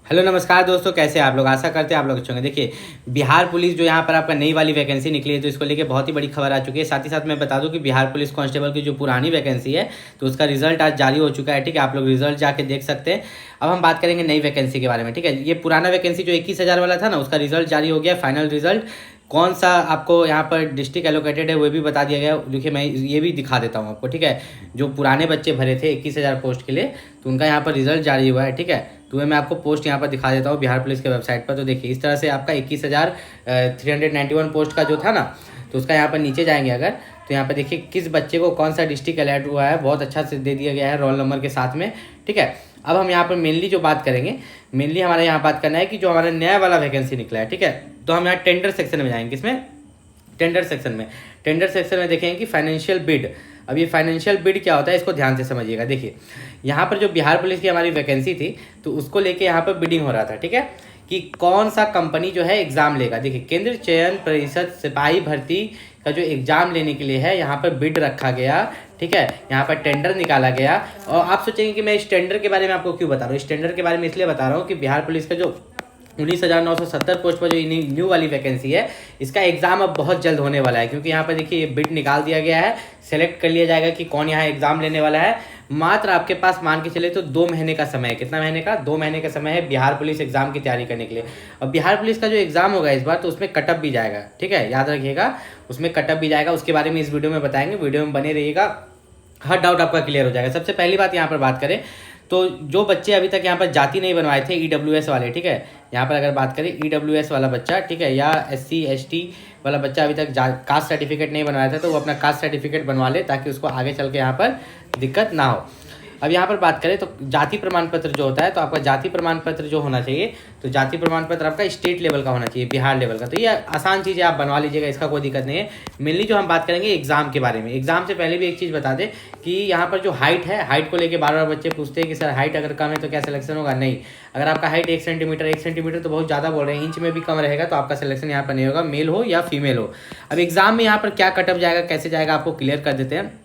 Hello नमस्कार दोस्तों, कैसे हैं आप लोग। आशा करते हैं आप लोग अच्छे होंगे। देखिए, बिहार पुलिस जो यहाँ पर आपका नई वाली वैकेंसी निकली है, तो इसको लेके बहुत ही बड़ी खबर आ चुकी है। साथ ही साथ मैं बता दूं कि बिहार पुलिस कांस्टेबल की जो पुरानी वैकेंसी है, तो उसका रिजल्ट आज जारी हो चुका है। ठीक है, आप लोग रिजल्ट जाके देख सकते हैं। अब हम बात करेंगे नई वैकेंसी के बारे में। ठीक है, ये पुराना वैकेंसी जो 21,000 वाला था ना, उसका रिजल्ट जारी हो गया, फाइनल रिजल्ट। कौन सा आपको यहाँ पर डिस्ट्रिक्ट एलोकेटेड है वो भी बता दिया गया। देखिए, मैं ये भी दिखा देता हूँ आपको। ठीक है, जो पुराने बच्चे भरे थे 21,000 पोस्ट के लिए, तो उनका यहाँ पर रिजल्ट जारी हुआ है। ठीक है, तो मैं आपको पोस्ट यहाँ पर दिखा देता हूँ बिहार पुलिस के वेबसाइट पर। तो देखिए, इस तरह से आपका 21,391 पोस्ट का जो था ना, तो उसका यहाँ पर नीचे जाएंगे अगर, तो यहाँ पर देखिए किस बच्चे को कौन सा डिस्ट्रिक्ट अलर्ट हुआ है, बहुत अच्छा से दे दिया गया है रोल नंबर के साथ में। ठीक है, अब हम यहाँ पर मेनली जो बात करेंगे, मेनली हमारे यहाँ बात करना है कि जो हमारा नया वाला वैकेंसी निकला है। ठीक है, तो हम यहाँ टेंडर सेक्शन में जाएंगे। इसमें टेंडर सेक्शन में देखेंगे कि फाइनेंशियल बिड। अब ये फाइनेंशियल बिड क्या होता है, इसको ध्यान से समझिएगा। देखिए, यहाँ पर जो बिहार पुलिस की हमारी वैकेंसी थी, तो उसको लेके यहाँ पर बिडिंग हो रहा था। ठीक है, कि कौन सा कंपनी जो है एग्जाम लेगा। देखिए, केंद्रीय चयन परिषद सिपाही भर्ती का जो एग्जाम लेने के लिए है, यहाँ पर बिड रखा गया। ठीक है, यहाँ पर टेंडर निकाला गया। और आप सोचेंगे कि मैं इस टेंडर के बारे में आपको क्यों बता रहा हूँ। इस टेंडर के बारे में इसलिए बता रहा हूँ कि बिहार पुलिस का जो 19,970 पोस्ट पर जो न्यू वाली वैकेंसी है, इसका एग्जाम अब बहुत जल्द होने वाला है। क्योंकि यहाँ पर देखिए, ये बिड निकाल दिया गया है, सेलेक्ट कर लिया जाएगा कि कौन यहाँ एग्जाम लेने वाला है। मात्र आपके पास मान के चले तो 2 महीने का समय है। कितना महीने का? 2 महीने का समय है बिहार पुलिस एग्जाम की तैयारी करने के लिए। और बिहार पुलिस का जो एग्जाम होगा इस बार, तो उसमें कटअप भी जाएगा। ठीक है, याद रखिएगा, उसमें कटअप भी जाएगा। उसके बारे में इस वीडियो में बताएंगे, वीडियो में बने रहिएगा, हर डाउट आपका क्लियर हो जाएगा। सबसे पहली बात यहाँ पर बात करें तो जो बच्चे अभी तक यहाँ पर जाति नहीं बनवाए थे, ईडब्ल्यूएस वाले। ठीक है, यहाँ पर अगर बात करें ईडब्ल्यूएस वाला बच्चा, ठीक है, या SC ST वाला बच्चा अभी तक कास्ट सर्टिफिकेट नहीं बनवाया था, तो वो अपना कास्ट सर्टिफिकेट बनवा ले, ताकि उसको आगे चल के यहाँ पर दिक्कत ना हो। अब यहाँ पर बात करें तो जाति प्रमाण पत्र जो होता है, तो आपका जाति प्रमाण पत्र जो होना चाहिए, तो जाति प्रमाण पत्र आपका स्टेट लेवल का होना चाहिए, बिहार लेवल का। तो ये आसान चीज़ है, आप बनवा लीजिएगा, इसका कोई दिक्कत नहीं है। मेनली जो हम बात करेंगे एग्जाम के बारे में। एग्जाम से पहले भी एक चीज़ बता दें कि यहाँ पर जो हाइट है, हाइट को लेकर बार बार बच्चे पूछते हैं कि सर हाइट अगर कम है तो क्या सिलेक्शन होगा। नहीं, अगर आपका हाइट 1 सेंटीमीटर तो बहुत ज़्यादा बोल रहे हैं, इंच में भी कम रहेगा तो आपका सिलेक्शन यहाँ पर नहीं होगा, मेल हो या फीमेल हो। अब एग्जाम में यहाँ पर क्या कटअप जाएगा, कैसे जाएगा, आपको क्लियर कर देते हैं।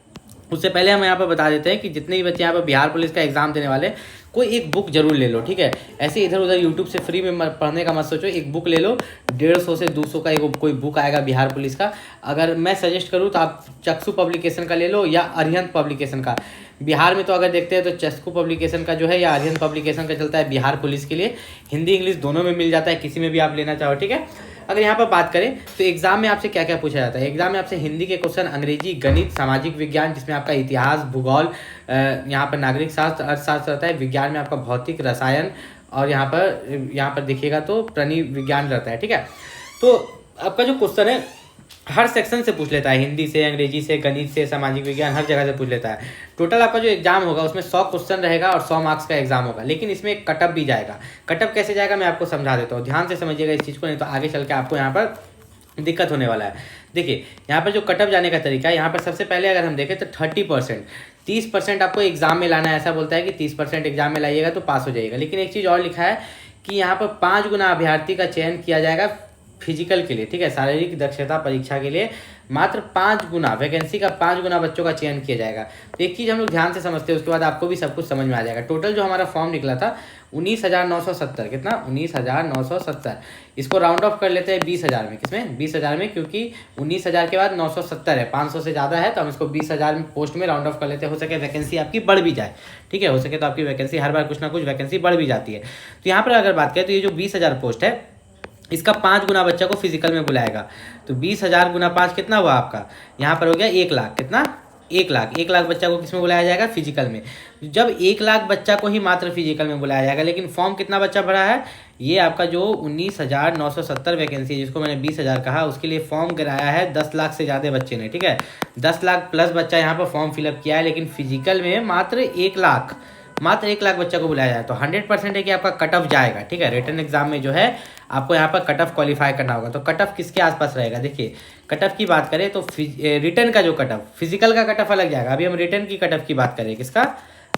उससे पहले हम यहाँ पर बता देते हैं कि जितने भी बच्चे यहाँ पर बिहार पुलिस का एग्जाम देने वाले, कोई एक बुक जरूर ले लो। ठीक है, ऐसे इधर उधर यूट्यूब से फ्री में पढ़ने का मत सोचो, एक बुक ले लो। 150 से 200 का एक कोई बुक आएगा बिहार पुलिस का। अगर मैं सजेस्ट करूँ तो आप चक्षु पब्लिकेशन का ले लो या अरिहंत पब्लिकेशन का। बिहार में तो अगर देखते हैं तो चक्षु पब्लिकेशन का जो है या अरिहंत पब्लिकेशन का चलता है बिहार पुलिस के लिए। हिंदी इंग्लिश दोनों में मिल जाता है, किसी में भी आप लेना चाहो। ठीक है, अगर यहाँ पर बात करें तो एग्जाम में आपसे क्या क्या पूछा जाता है। एग्जाम में आपसे हिंदी के क्वेश्चन, अंग्रेजी, गणित, सामाजिक विज्ञान जिसमें आपका इतिहास, भूगोल, यहाँ पर नागरिक शास्त्र, अर्थशास्त्र रहता है। विज्ञान में आपका भौतिक, रसायन, और यहाँ पर देखिएगा तो प्राणी विज्ञान रहता है। ठीक है, तो आपका जो क्वेश्चन है हर सेक्शन से पूछ लेता है, हिंदी से, अंग्रेजी से, गणित से, सामाजिक विज्ञान, हर जगह से पूछ लेता है। टोटल आपका जो एग्जाम होगा उसमें 100 क्वेश्चन रहेगा और 100 मार्क्स का एग्जाम होगा। लेकिन इसमें एक कटअप भी जाएगा। कटअप कैसे जाएगा मैं आपको समझा देता हूँ, ध्यान से समझिएगा इस चीज़ को, नहीं तो आगे चल के आपको यहाँ पर दिक्कत होने वाला है। देखिए, यहाँ पर जो कटअप जाने का तरीका है, यहाँ पर सबसे पहले अगर हम देखें तो 30% आपको एग्जाम में लाना है। ऐसा बोलता है कि 30% एग्जाम में लाइएगा तो पास हो जाएगा। लेकिन एक चीज़ और लिखा है कि यहाँ पर 5 गुना अभ्यर्थी का चयन किया जाएगा फिजिकल के लिए। ठीक है, शारीरिक दक्षता परीक्षा के लिए मात्र 5 गुना, वैकेंसी का 5 गुना बच्चों का चयन किया जाएगा। तो एक चीज़ हम लोग ध्यान से समझते हैं, उसके बाद आपको भी सब कुछ समझ में आ जाएगा। टोटल जो हमारा फॉर्म निकला था 19,970, कितना? 19,970। इसको राउंड ऑफ कर लेते हैं 20,000 में। किसमें? 20,000 में, क्योंकि 19,000 के बाद 970 है, 500 से ज़्यादा है, तो हम इसको 20,000 में पोस्ट में राउंड ऑफ कर लेते हैं। हो सके वैकेंसी आपकी बढ़ भी जाए। ठीक है, हो सके तो आपकी वैकेंसी हर बार कुछ ना कुछ वैकेंसी बढ़ भी जाती है। तो यहाँ पर अगर बात करें तो ये जो 20,000 पोस्ट है, इसका 5 गुना बच्चा को फिजिकल में बुलाएगा। तो 20,000 गुना 5 कितना हुआ आपका? यहाँ पर हो गया 1 लाख। कितना? 1 लाख। 1 लाख बच्चा को किसमें बुलाया जाएगा? फिजिकल में। जब 1 लाख बच्चा को ही मात्र फिजिकल में बुलाया जाएगा, लेकिन फॉर्म कितना बच्चा भरा है? ये आपका जो 19,970 वैकेंसी है, जिसको मैंने 20,000 कहा, उसके लिए फॉर्म कराया है 10 लाख से ज़्यादा बच्चे ने। ठीक है, 10 लाख प्लस बच्चा यहाँ पर फॉर्म फिलअप किया है, लेकिन फिजिकल में मात्र 1 लाख बच्चा को बुलाया जाए। तो 100% है कि आपका कट ऑफ जाएगा। ठीक है, रिटन एग्जाम में जो है आपको यहाँ पर कट ऑफ क्वालिफाई करना होगा। तो कट ऑफ किसके आसपास रहेगा? देखिए, कट ऑफ की बात करें तो रिटन का जो कट ऑफ, फिजिकल का कट ऑफ अलग जाएगा। अभी हम रिटन की कट ऑफ की बात करें, किसका?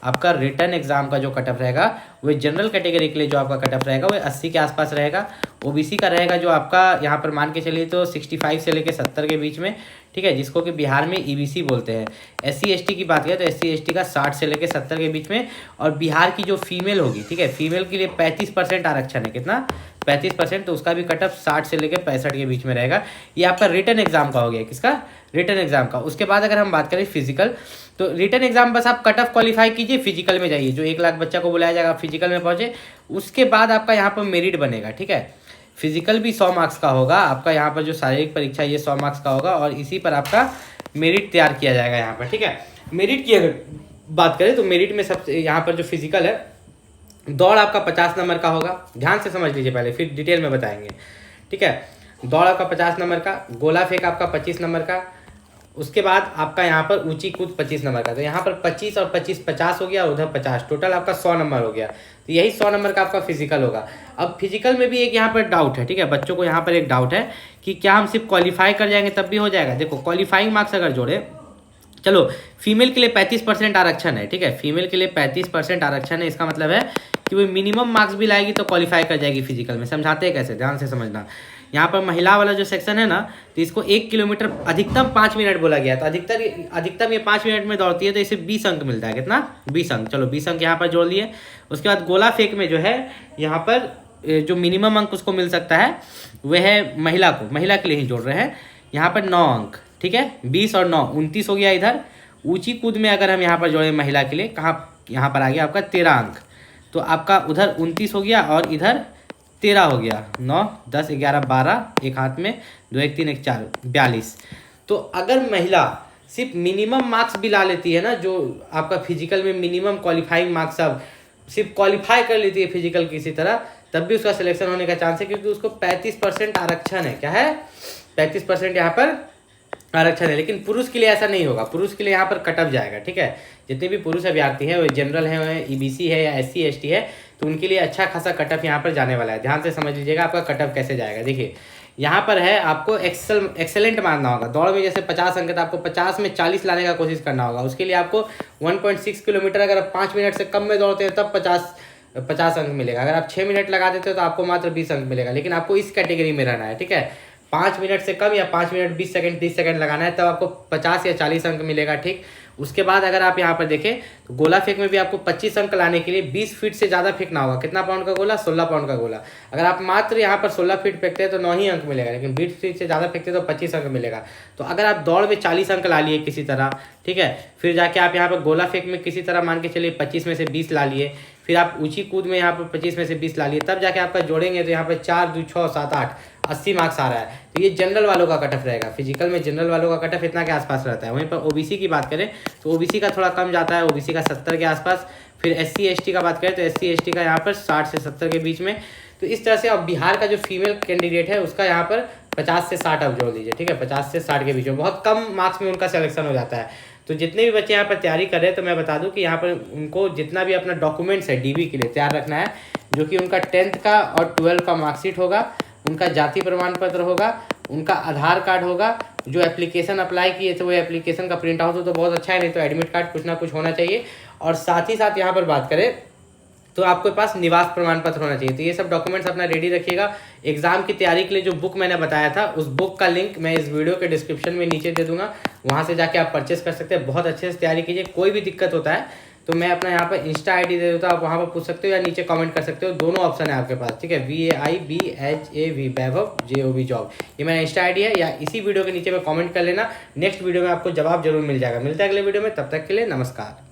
आपका रिटर्न एग्जाम का जो कट ऑफ रहेगा वो जनरल कैटेगरी के लिए जो आपका कट ऑफ रहेगा वो 80 के आसपास रहेगा। ओबीसी का रहेगा जो आपका यहाँ पर मान के चलिए तो 65 से लेकर 70 के बीच में, ठीक है, जिसको कि बिहार में ईबीसी बोलते हैं। एससी एसटी की बात करें तो एससी एसटी का 60 से लेकर 70 के बीच में। और बिहार की जो फीमेल होगी, ठीक है, फीमेल के लिए 35% आरक्षण है। कितना? 35%। तो उसका भी कट ऑफ 60 से लेकर 65 के बीच में रहेगा। ये आपका रिटर्न एग्जाम का हो गया। किसका? रिटर्न एग्जाम का। उसके बाद अगर हम बात करें फिजिकल, तो रिटर्न एग्जाम बस आप कट ऑफ क्वालिफाई कीजिए, फिजिकल में जाइए। जो 1 लाख बच्चा को बुलाया जाएगा, फिजिकल में पहुंचे, उसके बाद आपका यहाँ पर मेरिट बनेगा, ठीक है। फिजिकल भी 100 मार्क्स का होगा आपका। यहाँ पर जो शारीरिक परीक्षा ये 100 मार्क्स का होगा और इसी पर आपका मेरिट तैयार किया जाएगा यहाँ पर, ठीक है। मेरिट की अगर बात करें तो मेरिट में सबसे यहाँ पर जो फिजिकल है, दौड़ आपका 50 नंबर का होगा। ध्यान से समझ लीजिए पहले, फिर डिटेल में बताएंगे, ठीक है। दौड़ आपका 50 नंबर का, गोला फेंक आपका 25 नंबर का, उसके बाद आपका यहाँ पर ऊंची कूद 25 नंबर का। तो यहाँ पर 25 और 25 50 हो गया, उधर 50, टोटल आपका 100 नंबर हो गया। तो यही 100 नंबर का आपका फिजिकल होगा। अब फिजिकल में भी एक यहाँ पर डाउट है, ठीक है, बच्चों को यहाँ पर एक डाउट है कि क्या हम सिर्फ क्वालिफाई कर जाएंगे तब भी हो जाएगा। देखो, क्वालिफाइंग मार्क्स अगर जोड़े, चलो फीमेल के लिए 35% आरक्षण है, ठीक है, फीमेल के लिए 35% आरक्षण है। इसका मतलब है कि वो मिनिमम मार्क्स भी लाएगी तो क्वालिफाई कर जाएगी फिजिकल में। समझाते हैं कैसे, ध्यान से समझना। यहाँ पर महिला वाला जो सेक्शन है ना, तो इसको 1 किलोमीटर अधिकतम 5 मिनट बोला गया। तो अधिकतम ये 5 मिनट में दौड़ती है, तो इसे 20 अंक मिलता है। कितना? 20 अंक। चलो 20 अंक यहाँ पर जोड़ लिए। उसके बाद गोला फेंक में जो है यहाँ पर जो मिनिमम अंक उसको मिल सकता है वह है महिला को, महिला के लिए ही जोड़ रहे हैं। यहाँ पर 9 अंक, ठीक है, 20 और 9 29 हो गया। इधर ऊंची कूद में अगर हम यहाँ पर जोड़े महिला के लिए, कहाँ, यहाँ पर आ गया आपका 13 अंक। तो आपका उधर 29 हो गया और इधर 13 हो गया। 9 10 11 12, एक हाथ में 2 1 3 1 4 42। तो अगर महिला सिर्फ मिनिमम मार्क्स भी ला लेती है ना, जो आपका फिजिकल में मिनिमम क्वालिफाइंग मार्क्स अब सिर्फ क्वालिफाई कर लेती है फिजिकल किसी तरह, तब भी उसका सिलेक्शन होने का चांस है, क्योंकि उसको 35% आरक्षण है। क्या है? 35% यहाँ पर आरक्षण है। लेकिन पुरुष के लिए ऐसा नहीं होगा, पुरुष के लिए यहाँ पर कट ऑफ जाएगा, ठीक है। जितने भी पुरुष अभ्यर्थी हैं, वो जनरल है, ईबीसी है या एससी एसटी है, तो उनके लिए अच्छा खासा कट ऑफ यहाँ पर जाने वाला है। ध्यान से समझ लीजिएगा आपका कट ऑफ कैसे जाएगा। देखिए यहाँ पर है, आपको एक्सेलेंट मानना होगा। दौड़ में जैसे 50 अंक था, आपको 50 में 40 लाने का कोशिश करना होगा। उसके लिए आपको 1.6 किलोमीटर अगर आप 5 मिनट से कम में दौड़ते हैं तब 50 अंक मिलेगा। अगर आप 6 मिनट लगा देते हो तो आपको मात्र 20 अंक मिलेगा। लेकिन आपको इस कैटेगरी में रहना है, ठीक है। 5 मिनट से कम या 5 मिनट 20 सेकंड 30 सेकंड लगाना है, तब आपको 50 या 40 अंक मिलेगा, ठीक। उसके बाद अगर आप यहाँ पर देखें तो गोला फेंक में भी आपको 25 अंक लाने के लिए 20 फीट से ज़्यादा फेंकना होगा। कितना पाउंड का गोला? 16 पाउंड का गोला। अगर आप मात्र यहाँ पर 16 फीट फेंकते हैं तो 9 ही अंक मिलेगा, लेकिन 20 फीट से ज़्यादा फेंकते हैं तो 25 अंक मिलेगा। तो अगर आप दौड़ में 40 अंक ला लिए किसी तरह, ठीक है, फिर जाके आप यहाँ पर गोला फेंक में किसी तरह मान के चलिए 25 में से 20 ला लिए, फिर आप ऊंची कूद में यहाँ पर 25 में से 20 ला लिए, तब जाके आपका जोड़ेंगे तो यहाँ पर 4 2 6 7 8 80 मार्क्स आ रहा है। तो ये जनरल वालों का कट ऑफ रहेगा। फिजिकल में जनरल वालों का कट ऑफ इतना के आसपास रहता है। वहीं पर ओबीसी की बात करें तो ओबीसी का थोड़ा कम जाता है, ओबीसी का 70 के आसपास। फिर एससी एसटी का बात करें तो एससी एसटी का यहाँ पर 60 से 70 के बीच में। तो इस तरह से अब बिहार का जो फीमेल कैंडिडेट है उसका यहाँ पर 50 से 60 अब जोड़ दीजिए, ठीक है, 50 से 60 के बीच में। बहुत कम मार्क्स में उनका सिलेक्शन हो जाता है। तो जितने भी बच्चे यहाँ पर तैयारी कर रहे हैं, तो मैं बता दूं कि यहाँ पर उनको जितना भी अपना डॉक्यूमेंट्स है डीबी के लिए तैयार रखना है, जो कि उनका 10th का और 12th का मार्कशीट होगा, उनका जाति प्रमाण पत्र होगा, उनका आधार कार्ड होगा, जो एप्लीकेशन अप्लाई किए थे वो एप्लीकेशन का प्रिंट आउट हो तो बहुत अच्छा है, नहीं तो एडमिट कार्ड कुछ ना कुछ होना चाहिए। और साथ ही साथ यहाँ पर बात करें तो आपके पास निवास प्रमाण पत्र होना चाहिए। तो ये सब डॉक्यूमेंट्स अपना रेडी रखिएगा। एग्जाम की तैयारी के लिए जो बुक मैंने बताया था, उस बुक का लिंक मैं इस वीडियो के डिस्क्रिप्शन में नीचे दे दूंगा, वहाँ से जाके आप परचेस कर सकते हैं। बहुत अच्छे से तैयारी कीजिए। कोई भी दिक्कत होता है तो मैं अपना यहाँ पर इंस्टा आईडी दे देता हूँ, आप वहाँ पर पूछ सकते हो या नीचे कमेंट कर सकते हो। दोनों ऑप्शन है आपके पास, ठीक है, VAIBHAV वैभव JOB जॉब, ये मेरा इंस्टा आईडी है। या इसी वीडियो के नीचे में कमेंट कर लेना, नेक्स्ट वीडियो में आपको जवाब जरूर मिल जाएगा। मिलता है अगले वीडियो में, तब तक के लिए नमस्कार।